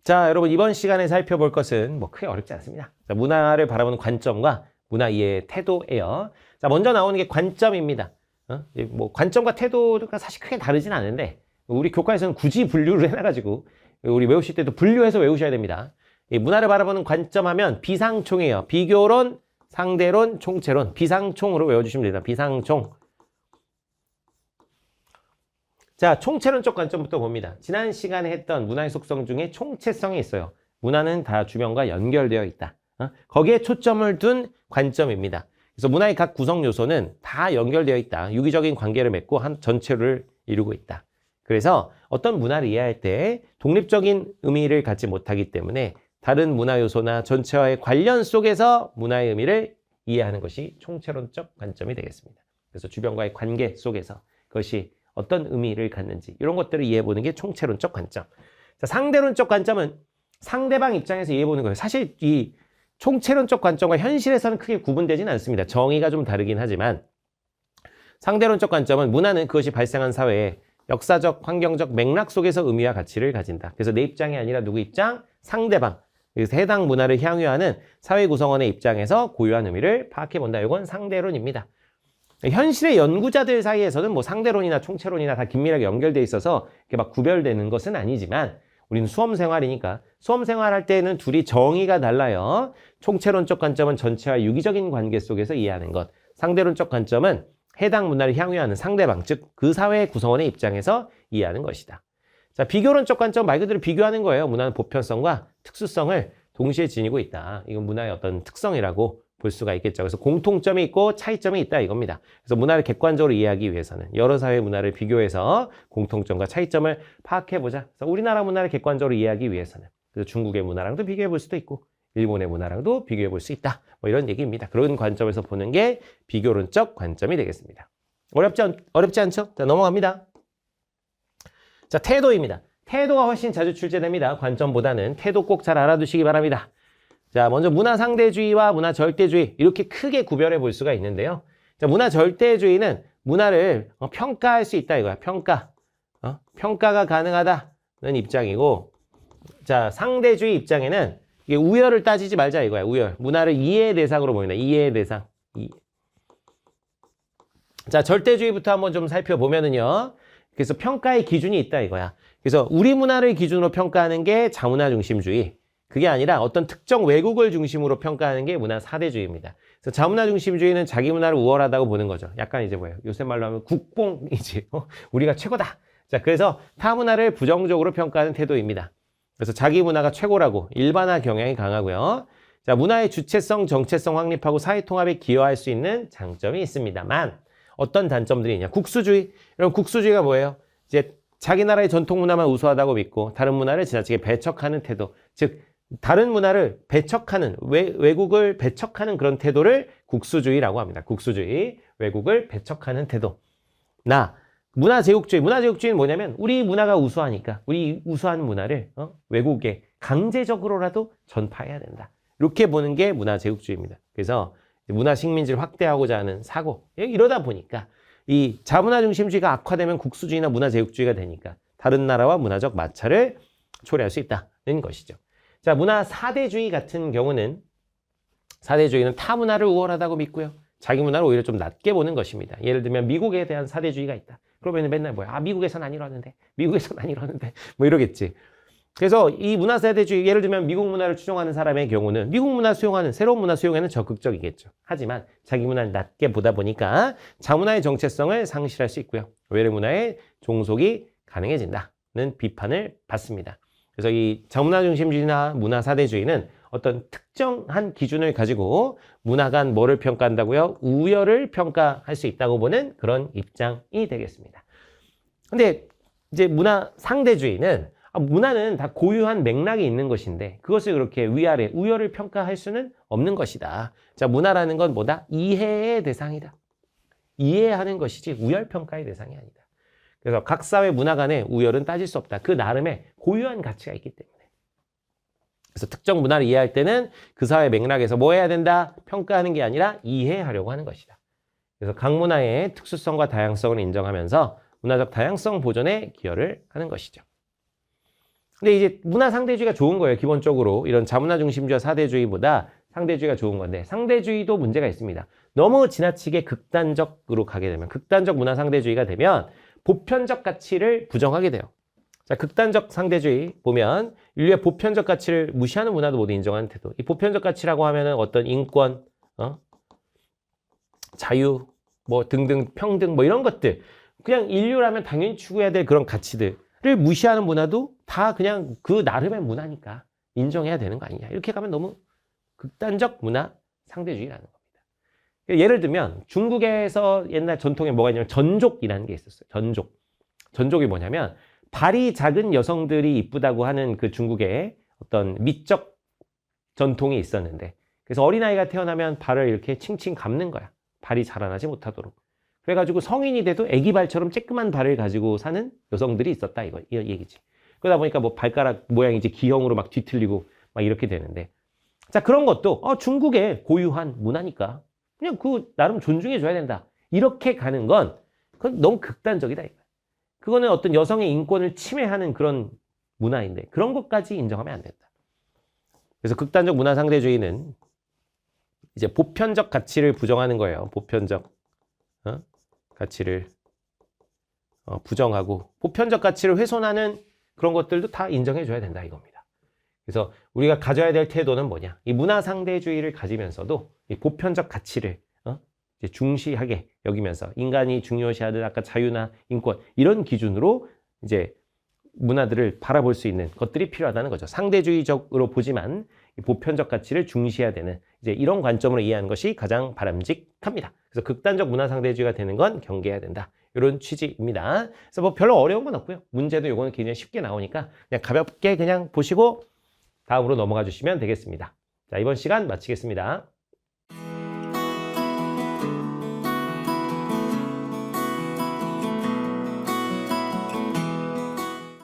자, 여러분 이번 시간에 살펴볼 것은 뭐 크게 어렵지 않습니다. 자, 문화를 바라보는 관점과 문화 이해의 태도예요. 자, 먼저 나오는 게 관점입니다. 뭐 관점과 태도가 사실 크게 다르진 않은데 우리 교과에서는 굳이 분류를 해놔가지고 우리 외우실 때도 분류해서 외우셔야 됩니다. 이 문화를 바라보는 관점하면 비상총이에요. 비교론, 상대론, 총체론. 비상총으로 외워주시면 됩니다. 비상총. 자, 총체론적 관점부터 봅니다. 지난 시간에 했던 문화의 속성 중에 총체성이 있어요. 문화는 다 주변과 연결되어 있다. 거기에 초점을 둔 관점입니다. 그래서 문화의 각 구성 요소는 다 연결되어 있다. 유기적인 관계를 맺고 한 전체를 이루고 있다. 그래서 어떤 문화를 이해할 때 독립적인 의미를 갖지 못하기 때문에 다른 문화 요소나 전체와의 관련 속에서 문화의 의미를 이해하는 것이 총체론적 관점이 되겠습니다. 그래서 주변과의 관계 속에서 그것이 어떤 의미를 갖는지 이런 것들을 이해해보는 게 총체론적 관점. 자, 상대론적 관점은 상대방 입장에서 이해해보는 거예요. 사실 이 총체론적 관점과 현실에서는 크게 구분되지는 않습니다. 정의가 좀 다르긴 하지만 상대론적 관점은 문화는 그것이 발생한 사회에 역사적, 환경적 맥락 속에서 의미와 가치를 가진다. 그래서 내 입장이 아니라 누구 입장? 상대방. 그래서 해당 문화를 향유하는 사회 구성원의 입장에서 고유한 의미를 파악해본다. 이건 상대론입니다. 현실의 연구자들 사이에서는 뭐 상대론이나 총체론이나 다 긴밀하게 연결되어 있어서 이렇게 막 구별되는 것은 아니지만 우리는 수험 생활이니까 수험 생활할 때는 둘이 정의가 달라요. 총체론적 관점은 전체와 유기적인 관계 속에서 이해하는 것. 상대론적 관점은 해당 문화를 향유하는 상대방, 즉 그 사회의 구성원의 입장에서 이해하는 것이다. 자, 비교론적 관점 말 그대로 비교하는 거예요. 문화는 보편성과 특수성을 동시에 지니고 있다. 이건 문화의 어떤 특성이라고 볼 수가 있겠죠. 그래서 공통점이 있고 차이점이 있다 이겁니다. 그래서 문화를 객관적으로 이해하기 위해서는 여러 사회 문화를 비교해서 공통점과 차이점을 파악해보자. 그래서 우리나라 문화를 객관적으로 이해하기 위해서는 그래서 중국의 문화랑도 비교해볼 수도 있고 일본의 문화랑도 비교해볼 수 있다. 뭐 이런 얘기입니다. 그런 관점에서 보는 게 비교론적 관점이 되겠습니다. 어렵지 않죠? 자, 넘어갑니다. 자, 태도입니다. 태도가 훨씬 자주 출제됩니다. 관점보다는 태도 꼭 잘 알아두시기 바랍니다. 자, 먼저 문화 상대주의와 문화 절대주의 이렇게 크게 구별해 볼 수가 있는데요. 자, 문화 절대주의는 문화를 평가할 수 있다 이거야. 평가가 가능하다는 입장이고, 자, 상대주의 입장에는 이게 우열을 따지지 말자 이거야. 우열. 문화를 이해의 대상으로 보인다. 이해의 대상. 자, 절대주의부터 한번 좀 살펴보면은요. 그래서 평가의 기준이 있다 이거야. 그래서 우리 문화를 기준으로 평가하는 게 자문화 중심주의. 그게 아니라 어떤 특정 외국을 중심으로 평가하는 게 문화 사대주의입니다. 그래서 자문화 중심주의는 자기 문화를 우월하다고 보는 거죠. 약간 이제 뭐예요? 요새 말로 하면 국뽕이지. 우리가 최고다. 자, 그래서 타 문화를 부정적으로 평가하는 태도입니다. 그래서 자기 문화가 최고라고 일반화 경향이 강하고요. 자, 문화의 주체성, 정체성 확립하고 사회 통합에 기여할 수 있는 장점이 있습니다만 어떤 단점들이 있냐? 국수주의. 이런 국수주의가 뭐예요? 이제 자기 나라의 전통 문화만 우수하다고 믿고 다른 문화를 지나치게 배척하는 태도. 즉 다른 문화를 배척하는, 외국을 배척하는 그런 태도를 국수주의라고 합니다. 국수주의, 외국을 배척하는 태도. 문화제국주의. 문화제국주의는 뭐냐면 우리 문화가 우수하니까 우리 우수한 문화를 외국에 강제적으로라도 전파해야 된다. 이렇게 보는 게 문화제국주의입니다. 그래서 문화식민지를 확대하고자 하는 사고. 이러다 보니까 이 자문화 중심주의가 악화되면 국수주의나 문화제국주의가 되니까 다른 나라와 문화적 마찰을 초래할 수 있다는 것이죠. 자, 문화 사대주의 같은 경우는 사대주의는 타 문화를 우월하다고 믿고요. 자기 문화를 오히려 좀 낮게 보는 것입니다. 예를 들면 미국에 대한 사대주의가 있다. 그러면 맨날 뭐야? 아, 미국에선 안 이러는데. 미국에선 안 이러는데. 뭐 이러겠지. 그래서 이 문화 사대주의, 예를 들면 미국 문화를 추종하는 사람의 경우는 미국 문화 수용하는, 새로운 문화 수용에는 적극적이겠죠. 하지만 자기 문화를 낮게 보다 보니까 자문화의 정체성을 상실할 수 있고요. 외래 문화에 종속이 가능해진다는 비판을 받습니다. 그래서 이 자문화 중심주의나 문화 사대주의는 어떤 특정한 기준을 가지고 문화 간 뭐를 평가한다고요? 우열을 평가할 수 있다고 보는 그런 입장이 되겠습니다. 근데 이제 문화 상대주의는 문화는 다 고유한 맥락이 있는 것인데 그것을 그렇게 위아래, 우열을 평가할 수는 없는 것이다. 자, 문화라는 건 뭐다? 이해의 대상이다. 이해하는 것이지 우열 평가의 대상이 아니다. 그래서 각 사회 문화 간의 우열은 따질 수 없다. 그 나름의 고유한 가치가 있기 때문에. 그래서 특정 문화를 이해할 때는 그 사회 맥락에서 뭐 해야 된다? 평가하는 게 아니라 이해하려고 하는 것이다. 그래서 각 문화의 특수성과 다양성을 인정하면서 문화적 다양성 보존에 기여를 하는 것이죠. 근데 이제 문화 상대주의가 좋은 거예요. 기본적으로 이런 자문화 중심주의와 사대주의보다 상대주의가 좋은 건데 상대주의도 문제가 있습니다. 너무 지나치게 극단적으로 가게 되면 극단적 문화 상대주의가 되면 보편적 가치를 부정하게 돼요. 자, 극단적 상대주의 보면 인류의 보편적 가치를 무시하는 문화도 모두 인정하는 태도. 이 보편적 가치라고 하면은 어떤 인권, 자유, 뭐 등등 평등 뭐 이런 것들 그냥 인류라면 당연히 추구해야 될 그런 가치들을 무시하는 문화도 다 그냥 그 나름의 문화니까 인정해야 되는 거 아니냐. 이렇게 가면 너무 극단적 문화 상대주의라는 겁니다. 예를 들면 중국에서 옛날 전통에 뭐가 있냐면 전족이라는 게 있었어요. 전족. 전족이 뭐냐면 발이 작은 여성들이 이쁘다고 하는 그 중국의 어떤 미적 전통이 있었는데 그래서 어린아이가 태어나면 발을 이렇게 칭칭 감는 거야. 발이 자라나지 못하도록. 그래가지고 성인이 돼도 애기 발처럼 쬐끄만 발을 가지고 사는 여성들이 있었다 이 얘기지. 그러다 보니까 뭐 발가락 모양이 이제 기형으로 막 뒤틀리고 막 이렇게 되는데 자 그런 것도 중국의 고유한 문화니까 그냥 그 나름 존중해 줘야 된다. 이렇게 가는 건 그건 너무 극단적이다 이거야. 그거는 어떤 여성의 인권을 침해하는 그런 문화인데 그런 것까지 인정하면 안 된다. 그래서 극단적 문화 상대주의는 이제 보편적 가치를 부정하는 거예요. 보편적 가치를 부정하고 보편적 가치를 훼손하는 그런 것들도 다 인정해 줘야 된다 이겁니다. 그래서 우리가 가져야 될 태도는 뭐냐? 이 문화 상대주의를 가지면서도 이 보편적 가치를 이제 중시하게 여기면서 인간이 중요시하는 아까 자유나 인권 이런 기준으로 이제 문화들을 바라볼 수 있는 것들이 필요하다는 거죠. 상대주의적으로 보지만 보편적 가치를 중시해야 되는 이제 이런 관점으로 이해하는 것이 가장 바람직합니다. 그래서 극단적 문화 상대주의가 되는 건 경계해야 된다. 이런 취지입니다. 그래서 뭐 별로 어려운 건 없고요. 문제도 요거는 굉장히 쉽게 나오니까 그냥 가볍게 그냥 보시고 다음으로 넘어가 주시면 되겠습니다. 자, 이번 시간 마치겠습니다.